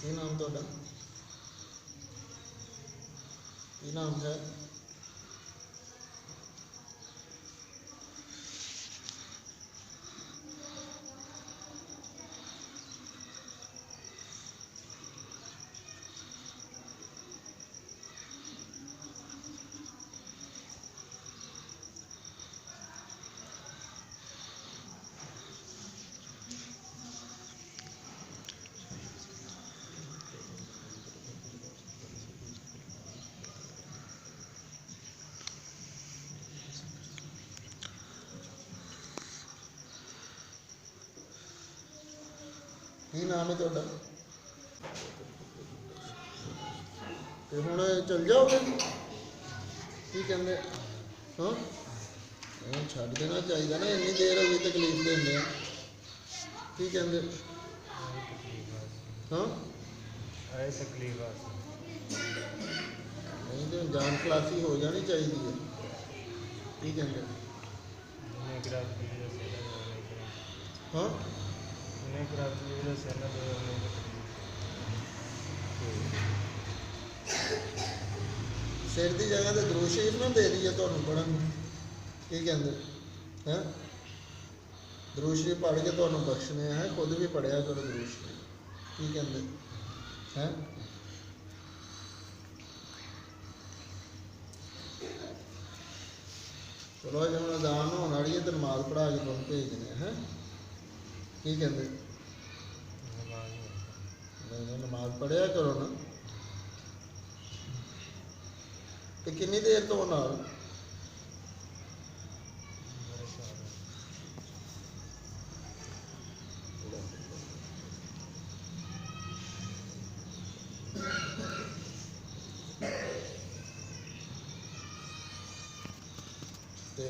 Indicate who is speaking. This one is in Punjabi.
Speaker 1: ਕੀ ਨਾਮ ਤੁਹਾਡਾ? ਕੀ ਨਾਮ ਹੈ? ਕੀ ਨਾਮ ਹੈ ਤੁਹਾਡਾ? ਤੇ ਹੁਣ ਚੱਲ ਜਾਓਗੇ? ਕੀ ਕਹਿੰਦੇ? ਹਾਂ ਛੱਡ ਦੇਣਾ ਚਾਹੀਦਾ ਨਾ, ਇੰਨੀ ਦੇਰ ਹੋ ਗਈ ਤਕਲੀਫ ਦਿੰਦੇ ਆ। ਕੀ ਕਹਿੰਦੇ? ਹਾਂ
Speaker 2: ਤਕਲੀਫ ਆ
Speaker 1: ਨਹੀਂ ਤੇ ਜਾਨ ਖਲਾਸੀ ਹੋ ਜਾਣੀ ਚਾਹੀਦੀ ਹੈ। ਕੀ ਕਹਿੰਦੇ? ਹਾਂ ਸਿਰ ਦੀ ਜਗ੍ਹਾ ਤੇ ਦਰੂਦ ਸ਼ਰੀਫ ਨਾ ਦੇ ਦਈਏ ਤੁਹਾਨੂੰ ਪੜ੍ਹਨ ਨੂੰ। ਕੀ ਕਹਿੰਦੇ? ਹੈਂ ਦਰੂਦ ਸ਼ਰੀਫ ਪੜ੍ਹ ਕੇ ਤੁਹਾਨੂੰ ਬਖਸ਼ਣੇ ਹੈ, ਖੁਦ ਵੀ ਪੜ੍ਹਿਆ ਕਰੋ ਦਰੂਦ ਸ਼ਰੀਫ। ਕੀ ਕਹਿੰਦੇ? ਹੈਂ ਚਲੋ ਜੇ ਹੁਣ ਅਜ਼ਾਨ ਹੋਣ ਵਾਲੀ ਹੈ ਤਾਂ ਨਮਾਜ਼ ਪੜ੍ਹਾ ਕੇ ਤੁਹਾਨੂੰ ਭੇਜਦੇ ਹੈ। ਕੀ ਕਹਿੰਦੇ? ਨਹੀਂ ਨਮਾਜ਼ ਪੜ੍ਹਿਆ ਕਰੋ ਨਾ। ਤੇ ਕਿੰਨੀ ਦੇਰ ਤੋਂ ਨਾਲ